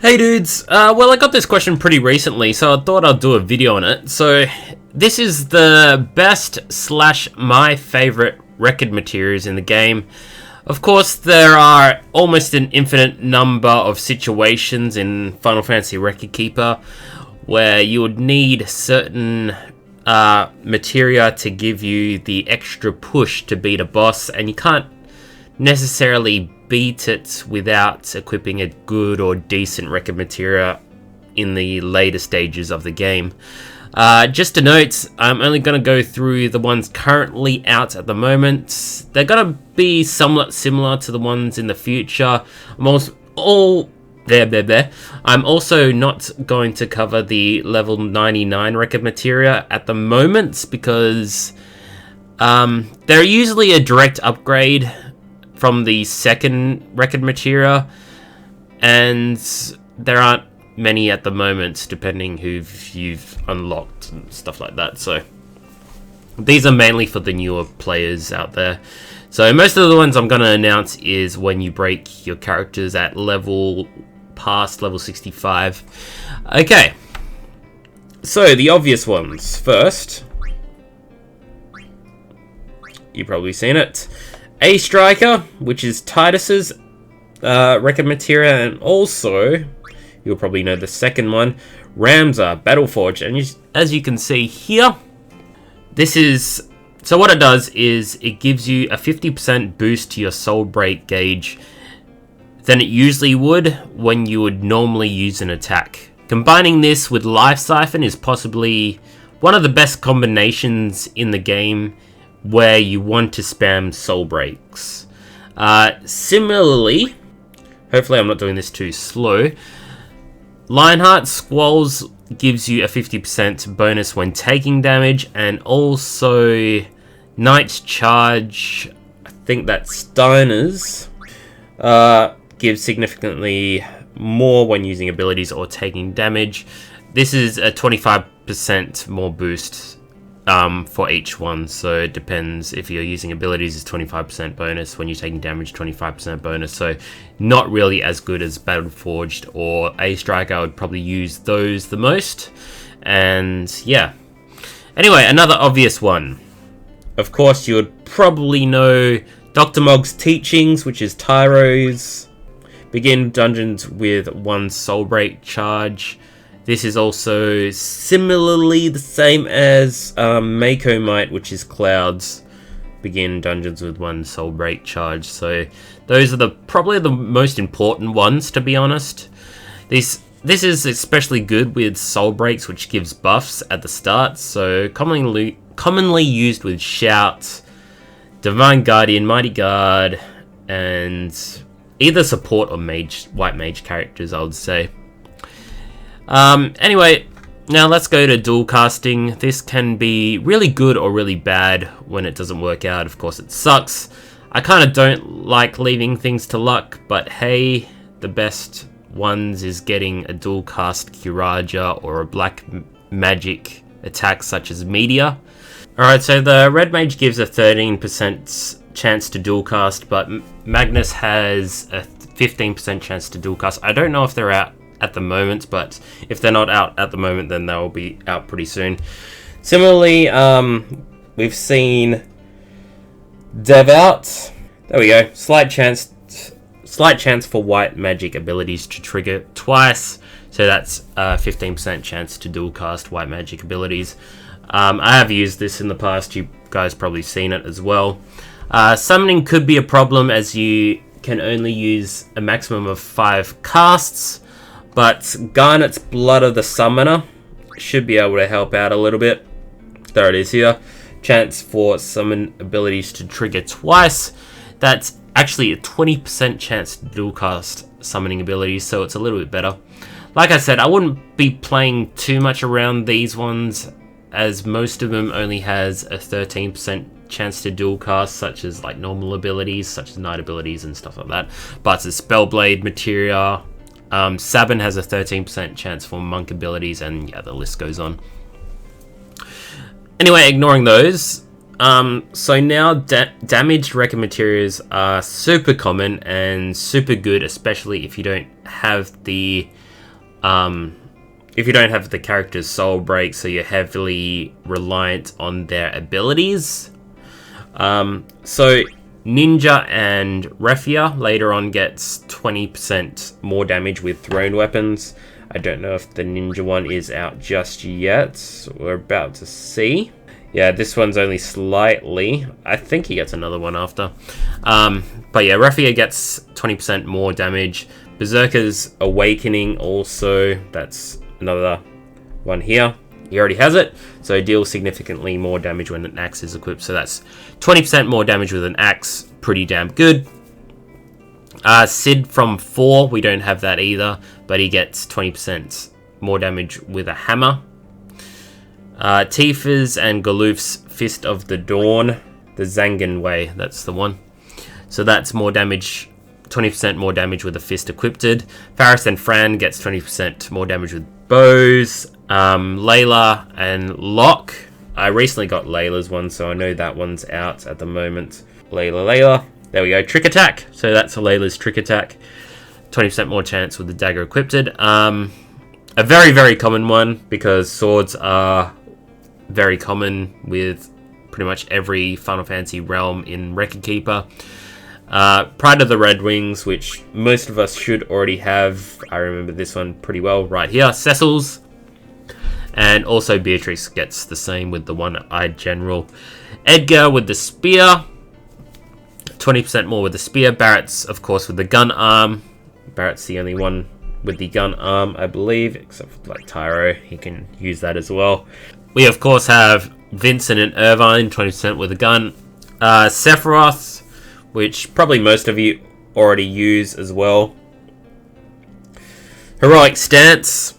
Hey dudes, well I got this question pretty recently, so I thought I'd do a video on it. So, this is the best / my favourite record materials in the game. Of course, there are almost an infinite number of situations in Final Fantasy Record Keeper where you would need certain materia to give you the extra push to beat a boss, and you can't necessarily beat it without equipping a good or decent record materia in the later stages of the game. Just a note, I'm only going to go through the ones currently out at the moment. They're going to be somewhat similar to the ones in the future. I'm also not going to cover the level 99 record materia at the moment because they're usually a direct upgrade from the second record materia, and there aren't many at the moment depending who you've unlocked and stuff like that. So these are mainly for the newer players out there. So most of the ones I'm going to announce is when you break your characters at past level 65. Okay, so the obvious ones first. You've probably seen it. A Striker, which is Tyros's record materia, and also you'll probably know the second one, Ramza, Battleforge. And as you can see here, so what it does is it gives you a 50% boost to your soul break gauge than it usually would when you would normally use an attack. Combining this with Life Siphon is possibly one of the best combinations in the game where you want to spam soul breaks. Similarly, hopefully I'm not doing this too slow, Lionheart Squalls gives you a 50% bonus when taking damage, and also Knight's Charge, I think that's Stunners, gives significantly more when using abilities or taking damage. This is a 25% more boost for each one, so it depends. If you're using abilities, it's 25% bonus. When you're taking damage, 25% bonus. So not really as good as Battleforged or A Strike. I would probably use those the most. And yeah. Anyway, another obvious one. Of course, you would probably know Dr. Mog's Teachings, which is Tyros. Begin dungeons with 1 soul break charge. This is also similarly the same as Mako Might, which is Cloud's. Begin dungeons with 1 soul break charge. So those are probably the most important ones, to be honest. This is especially good with soul breaks, which gives buffs at the start. So commonly used with Shout, Divine Guardian, Mighty Guard, and either support or white mage characters, I would say. Anyway, now let's go to Duel Casting. This can be really good or really bad when it doesn't work out. Of course, it sucks. I kind of don't like leaving things to luck, but hey, the best ones is getting a dual cast Curaja or a black magic attack such as Meteor. Alright, so the red mage gives a 13% chance to dual cast, but Magnus has a 15% chance to dual cast. I don't know if they're out at the moment, but if they're not out at the moment, then they'll be out pretty soon. Similarly, we've seen Dev Out. There we go. Slight chance for white magic abilities to trigger twice. So that's a 15% chance to dual cast white magic abilities. I have used this in the past. You guys probably seen it as well. Summoning could be a problem as you can only use a maximum of 5 casts. But Garnet's Blood of the Summoner should be able to help out a little bit. There it is here. Chance for summon abilities to trigger twice. That's actually a 20% chance to dual cast summoning abilities, so it's a little bit better. Like I said, I wouldn't be playing too much around these ones, as most of them only has a 13% chance to dual cast, such as like normal abilities, such as night abilities and stuff like that. But it's a Spellblade materia. Sabin has a 13% chance for monk abilities, and yeah, the list goes on. Anyway, ignoring those, so now damaged record materials are super common and super good, especially if you don't have the if you don't have the character's soul break, so you're heavily reliant on their abilities. So Ninja and Refia later on gets 20% more damage with thrown weapons. I don't know if the Ninja one is out just yet. We're about to see. Yeah, this one's only slightly. I think he gets another one after. But yeah, Refia gets 20% more damage. Berserker's Awakening also, that's another one here. He already has it, so deals significantly more damage when an axe is equipped. So that's 20% more damage with an axe, pretty damn good. Sid from 4, we don't have that either, but he gets 20% more damage with a hammer. Tifa's and Galoof's Fist of the Dawn, the Zangan way, that's the one. So that's more damage, 20% more damage with a fist equipped. Faris and Fran gets 20% more damage with bows. Layla and Locke. I recently got Layla's one, so I know that one's out at the moment. Layla. There we go. Trick attack. So that's Layla's trick attack. 20% more chance with the dagger equipped. A very, very common one, because swords are very common with pretty much every Final Fantasy realm in Record Keeper. Pride of the Red Wings, which most of us should already have. I remember this one pretty well right here. Cecil's. And also Beatrix gets the same with the One-Eyed General. Edgar with the spear. 20% more with the spear. Barrett's, of course, with the gun arm. Barrett's the only one with the gun arm, I believe. Except for like Tyro. He can use that as well. We, of course, have Vincent and Irvine. 20% with a gun. Sephiroth, which probably most of you already use as well. Heroic Stance.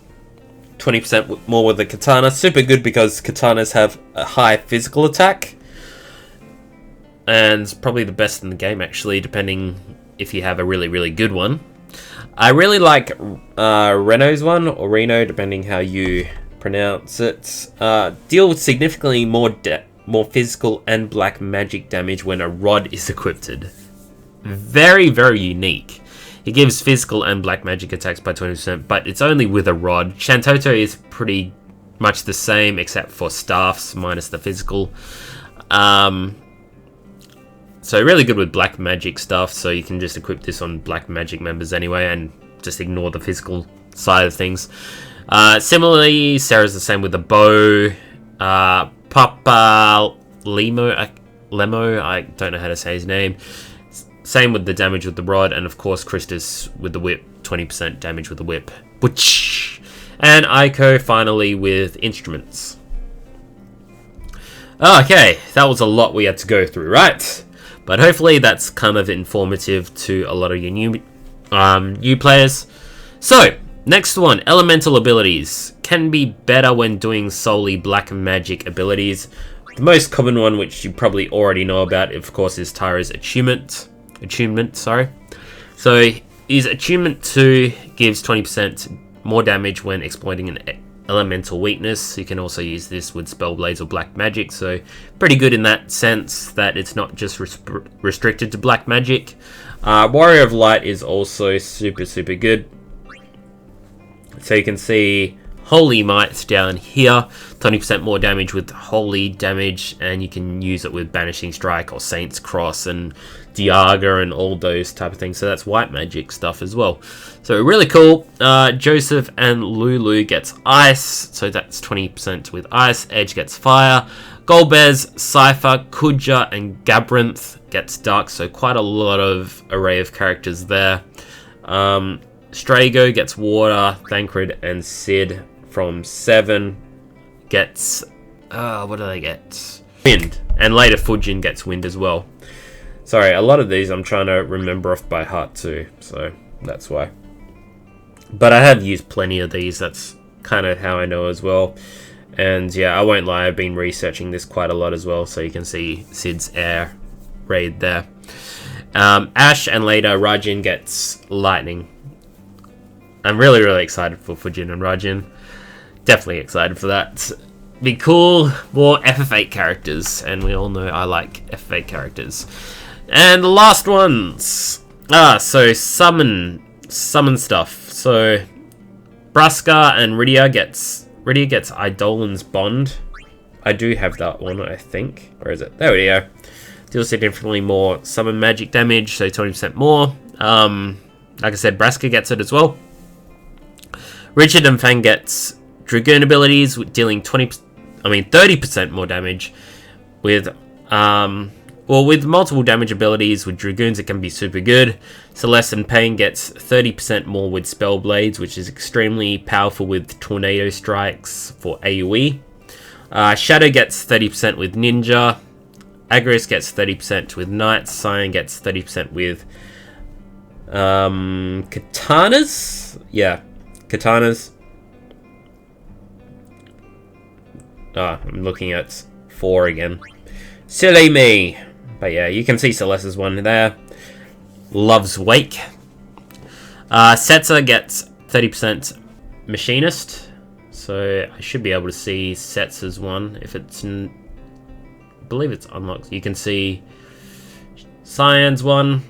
20% more with the katana. Super good because katanas have a high physical attack. And probably the best in the game, actually, depending if you have a really, really good one. I really like Reno's one, or Reno, depending how you pronounce it. Deal with significantly more physical and black magic damage when a rod is equipped. Very, very unique. It gives physical and black magic attacks by 20%, but it's only with a rod. Shantoto is pretty much the same, except for staffs, minus the physical. So really good with black magic stuff, so you can just equip this on black magic members anyway, and just ignore the physical side of things. Similarly, Sarah's the same with the bow. Papa Lemo, I don't know how to say his name. Same with the damage with the rod, and of course Christus with the whip, 20% damage with the whip. And Aiko finally with instruments. Okay, that was a lot we had to go through, right? But hopefully that's kind of informative to a lot of your new players. So, next one, elemental abilities. Can be better when doing solely black magic abilities. The most common one, which you probably already know about, of course, is Tyro's attunement. So his attunement 2 gives 20% more damage when exploiting an elemental weakness. You can also use this with Spellblades or black magic, so pretty good in that sense that it's not just restricted to black magic. Warrior of Light is also super, super good. So you can see Holy Might down here, 20% more damage with Holy damage, and you can use it with Banishing Strike or Saint's Cross and Diaga and all those type of things. So that's white magic stuff as well. So really cool. Joseph and Lulu gets Ice, so that's 20% with Ice. Edge gets Fire. Golbez, Cypher, Kuja, and Gabrinth gets Dark, so quite a lot of array of characters there. Strago gets Water. Thancred and Sid from 7 gets... what do they get? Wind. And later Fujin gets Wind as well. Sorry, a lot of these I'm trying to remember off by heart too, so that's why. But I have used plenty of these, that's kind of how I know as well. And yeah, I won't lie, I've been researching this quite a lot as well, so you can see Sid's air raid there. Ash and later Rajin gets Lightning. I'm really, really excited for Fujin and Rajin. Definitely excited for that. Be cool, more FF8 characters, and we all know I like FF8 characters. And the last ones. So summon stuff. So Braska and Rydia gets Eidolon's Bond. I do have that one, I think. Where is it? There we go. Deals significantly more summon magic damage, so 20% more. Like I said, Braska gets it as well. Richard and Fang gets Dragoon abilities, dealing 30% more damage. With with multiple damage abilities with Dragoons, it can be super good. Celeste and Pain gets 30% more with Spell Blades, which is extremely powerful with Tornado Strikes for AoE. Shadow gets 30% with Ninja. Agris gets 30% with Knights. Scion gets 30% with Katanas? Yeah, Katanas. I'm looking at 4 again. Silly me! But yeah, you can see Celeste's one there. Loves Wake. Setzer gets 30% Machinist. So I should be able to see Setzer's one if it's... I believe it's unlocked. You can see Cyan's one.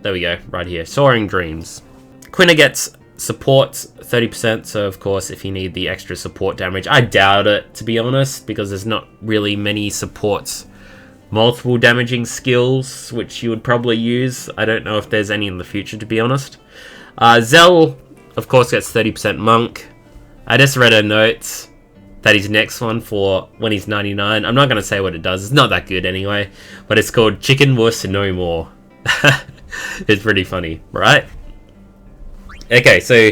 There we go, right here. Soaring Dreams. Quina gets support 30%, so of course if you need the extra support damage, I doubt it, to be honest, because there's not really many supports multiple damaging skills which you would probably use. I don't know if there's any in the future, to be honest. Zell of course gets 30% Monk. I just read a note that his next one for when he's 99, I'm not going to say what it does, it's not that good anyway, but it's called Chicken Wuss No More. It's pretty funny, right? Okay, so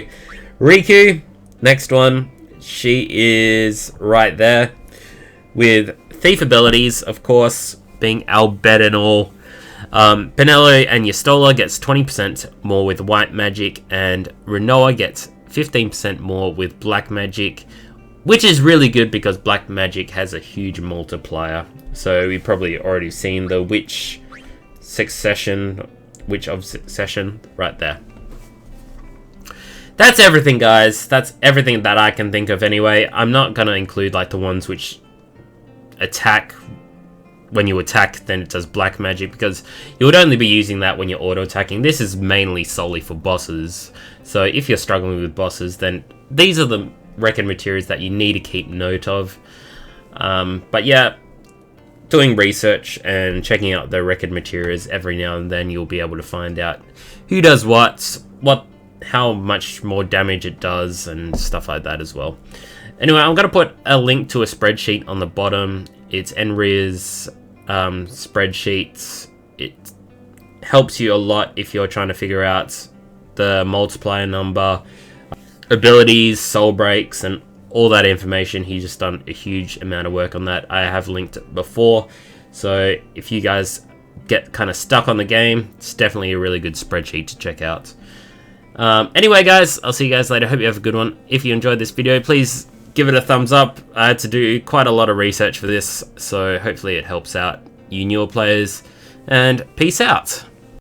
Riku, next one, she is right there with Thief abilities, of course, being Albed and all. Benello and Yastola gets 20% more with White Magic, and Renoa gets 15% more with Black Magic, which is really good because Black Magic has a huge multiplier. So we've probably already seen the Witch of Succession right there. That's everything, guys. That's everything that I can think of anyway. I'm not going to include like the ones which attack when you attack, then it does Black Magic, because you would only be using that when you're auto-attacking. This is mainly solely for bosses. So if you're struggling with bosses, then these are the record materials that you need to keep note of. But yeah, doing research and checking out the record materials every now and then, you'll be able to find out who does what, how much more damage it does, and stuff like that as well. Anyway, I'm going to put a link to a spreadsheet on the bottom. It's NRIS spreadsheets. It helps you a lot if you're trying to figure out the multiplier number, abilities, soul breaks, and all that information. He's just done a huge amount of work on that. I have linked it before, so if you guys get kind of stuck on the game, it's definitely a really good spreadsheet to check out. Anyway, guys, I'll see you guys later. Hope you have a good one. If you enjoyed this video, please give it a thumbs up. I had to do quite a lot of research for this, so hopefully it helps out you newer players. And peace out.